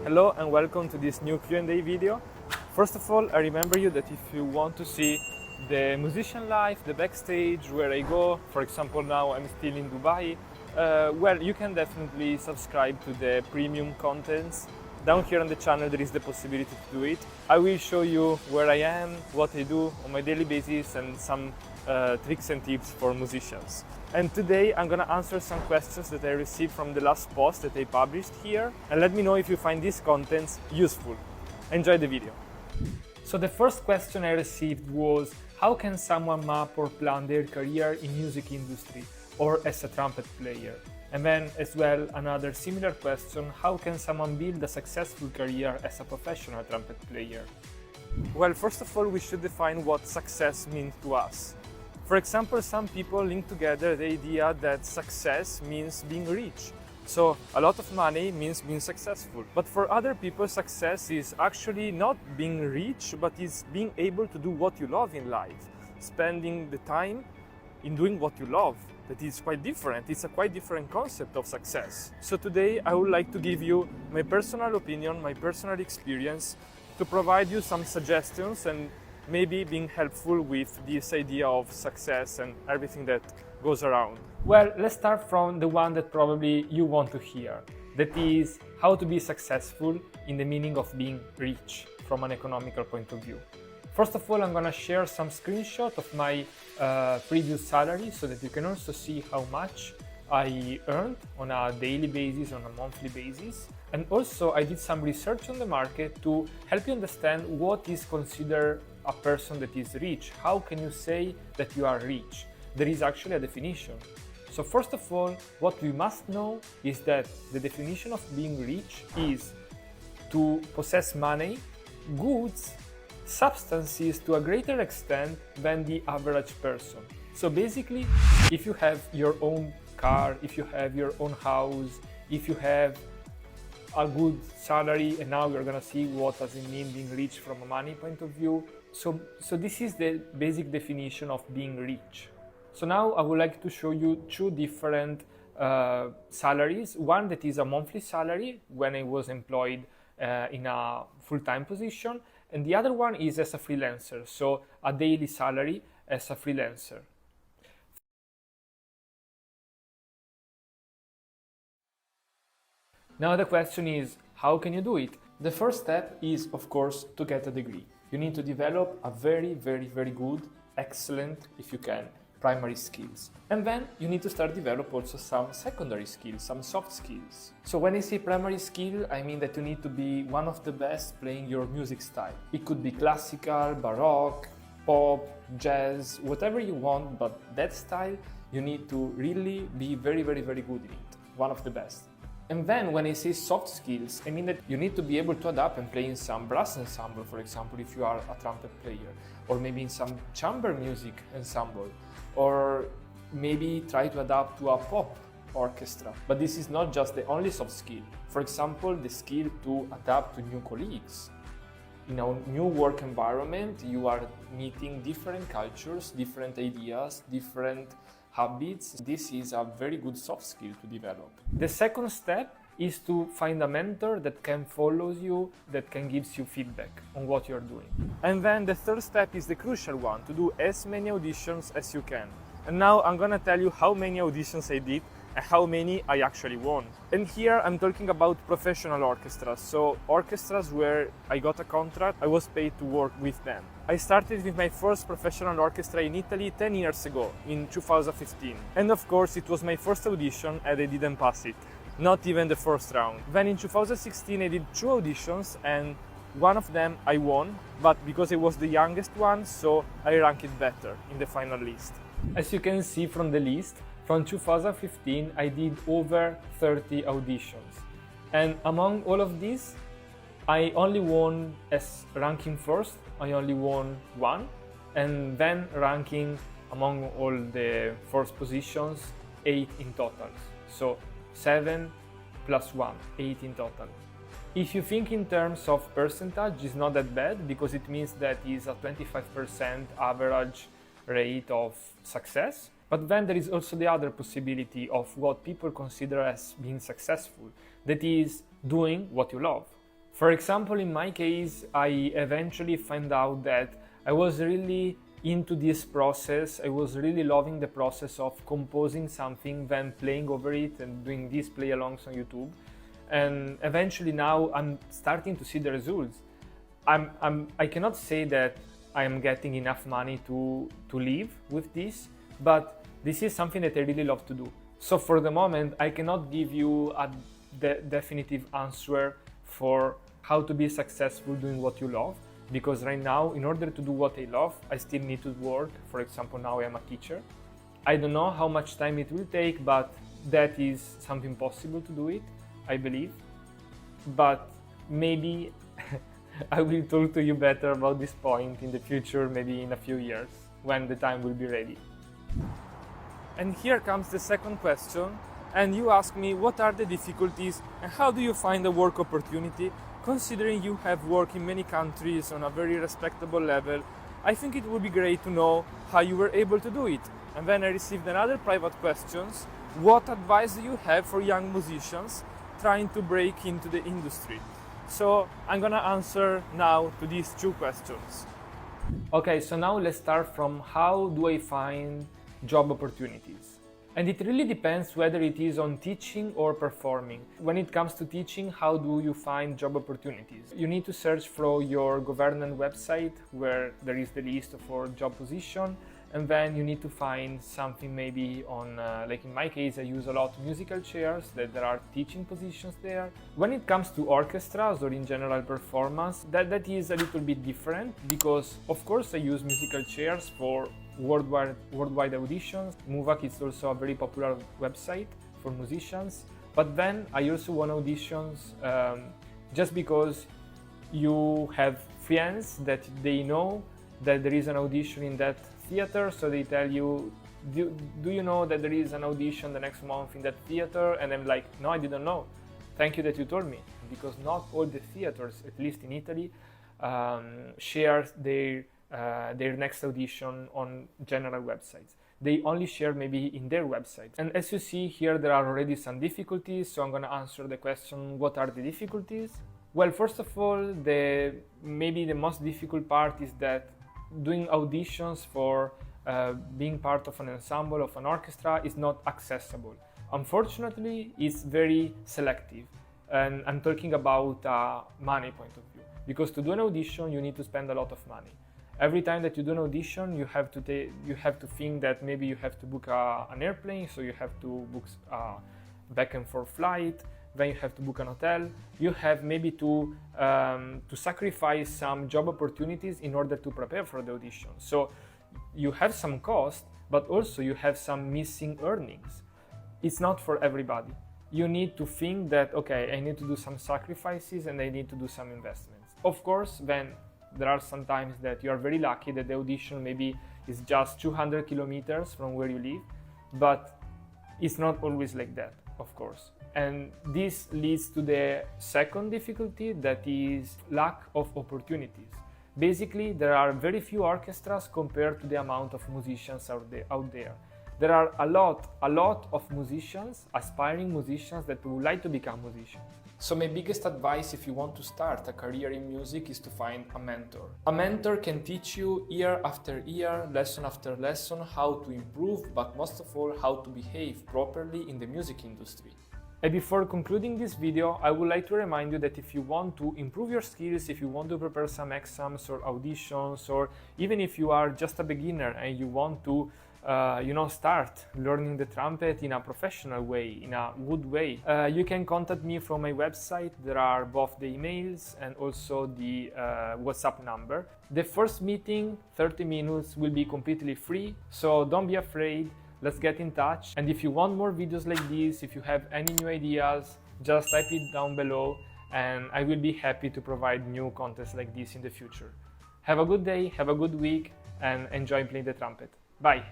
Hello and welcome to this new Q&A video. First of all, I remember you that if you want to see the musician life, the backstage, where I go, for example now I'm still in Dubai, well, you can definitely subscribe to the premium contents. Down here on the channel there is the possibility to do it. I will show you where I am, what I do on my daily basis and some tricks and tips for musicians. And today I'm gonna answer some questions that I received from the last post that I published here, and let me know if you find these contents useful. Enjoy the video. So the first question I received was, how can someone map or plan their career in music industry or as a trumpet player? And then as well another similar question, how can someone build a successful career as a professional trumpet player? Well, first of all we should define what success means to us. For example, some people link together the idea that success means being rich. So a lot of money means being successful. But for other people, success is actually not being rich, but is being able to do what you love in life. Spending the time in doing what you love. That is quite different. It's a quite different concept of success. So today I would like to give you my personal opinion, my personal experience, to provide you some suggestions and maybe being helpful with this idea of success and everything that goes around. Well, let's start from the one that probably you want to hear. That is how to be successful in the meaning of being rich from an economical point of view. First of all, I'm gonna share some screenshot of my previous salary so that you can also see how much I earned on a daily basis, on a monthly basis. And also I did some research on the market to help you understand what is considered a person that is rich. How can you say that you are rich? There is actually a definition. So first of all, what we must know is that the definition of being rich is to possess money, goods, substances to a greater extent than the average person. So basically, if you have your own car, if you have your own house, if you have a good salary, and now we're gonna see what does it mean being rich from a money point of view. So this is the basic definition of being rich. So now I would like to show you two different salaries. One that is a monthly salary when I was employed in a full-time position, and the other one is as a freelancer, so a daily salary as a freelancer. Now the question is, how can you do it? The first step is, of course, to get a degree. You need to develop a very good, excellent, if you can, primary skills. And then you need to start develop also some secondary skills, some soft skills. So when I say primary skill, I mean that you need to be one of the best playing your music style. It could be classical, baroque, pop, jazz, whatever you want, but that style, you need to really be very good in it, one of the best. And then when I say soft skills, I mean that you need to be able to adapt and play in some brass ensemble, for example, if you are a trumpet player, or maybe in some chamber music ensemble, or maybe try to adapt to a pop orchestra. But this is not just the only soft skill. For example, the skill to adapt to new colleagues. In a new work environment, you are meeting different cultures, different ideas, different habits. This is a very good soft skill to develop. The second step is to find a mentor that can follow you, that can give you feedback on what you're doing. And then the third step is the crucial one, to do as many auditions as you can. And now I'm gonna tell you how many auditions I did and how many I actually won. And here I'm talking about professional orchestras, so orchestras where I got a contract, I was paid to work with them. I started with my first professional orchestra in Italy 10 years ago, in 2015. And of course it was my first audition and I didn't pass it, not even the first round. Then in 2016 I did 2 auditions and one of them I won, but because I was the youngest one, so I ranked better in the final list. As you can see from the list, from 2015 I did over 30 auditions, and among all of these I only won as ranking first, I only won 1, and then ranking among all the first positions 8 in total, so 7 plus 1, 8 in total. If you think in terms of percentage, it's not that bad because it means that it's a 25% average rate of success. But then there is also the other possibility of what people consider as being successful, that is doing what you love. For example, in my case, I eventually found out that I was really into this process. I was really loving the process of composing something, then playing over it and doing these play-alongs on YouTube. And eventually now I'm starting to see the results. I cannot say that I'm getting enough money to live with this, but this is something that I really love to do. So for the moment, I cannot give you a definitive answer for how to be successful doing what you love, because right now, in order to do what I love, I still need to work. For example, now I am a teacher. I don't know how much time it will take, but that is something possible to do it, I believe. But maybe I will talk to you better about this point in the future, maybe in a few years, when the time will be ready. And here comes the second question, and you ask me what are the difficulties and how do you find a work opportunity, considering you have worked in many countries on a very respectable level. I think it would be great to know how you were able to do it. And then I received another private questions. What advice do you have for young musicians trying to break into the industry? So I'm gonna answer now to these two questions. Okay, so now let's start from how do I find job opportunities. And it really depends whether it is on teaching or performing. When it comes to teaching, how do you find job opportunities? You need to search for your government website where there is the list for job position, and then you need to find something maybe on, like in my case, I use a lot musical chairs, that there are teaching positions there. When it comes to orchestras or in general performance, that is a little bit different, because of course I use musical chairs for worldwide auditions. Muvak is also a very popular website for musicians, but then I also want auditions just because you have friends that they know that there is an audition in that theater, so they tell you, do you know that there is an audition the next month in that theater? And I'm like, no, I didn't know. Thank you that you told me, because not all the theaters, at least in Italy, share their next audition on general websites. They only share maybe in their websites. And as you see here, there are already some difficulties, so I'm gonna answer the question, what are the difficulties? Well, first of all, maybe the most difficult part is that doing auditions for being part of an ensemble, of an orchestra, is not accessible. Unfortunately, it's very selective. And I'm talking about a money point of view. Because to do an audition, you need to spend a lot of money. Every time that you do an audition, you have to think that maybe you have to book an airplane, so you have to book a back and forth flight, then you have to book an hotel. You have maybe to sacrifice some job opportunities in order to prepare for the audition. So you have some cost, but also you have some missing earnings. It's not for everybody. You need to think that, okay, I need to do some sacrifices and I need to do some investments. Of course, then there are some times that you are very lucky that the audition maybe is just 200 kilometers from where you live, but it's not always like that, of course. And this leads to the second difficulty, that is lack of opportunities. Basically, there are very few orchestras compared to the amount of musicians out there. There are a lot of musicians, aspiring musicians, that would like to become musicians. So my biggest advice if you want to start a career in music is to find a mentor. A mentor can teach you year after year, lesson after lesson, how to improve, but most of all, how to behave properly in the music industry. And before concluding this video, I would like to remind you that if you want to improve your skills, if you want to prepare some exams or auditions, or even if you are just a beginner and you want to start learning the trumpet in a professional way, in a good way, you can contact me from my website. There are both the emails and also the WhatsApp number. The first meeting, 30 minutes, will be completely free, so don't be afraid. Let's get in touch. And if you want more videos like this, if you have any new ideas, just type it down below and I will be happy to provide new contents like this in the future. Have a good day, have a good week, and enjoy playing the trumpet. Bye!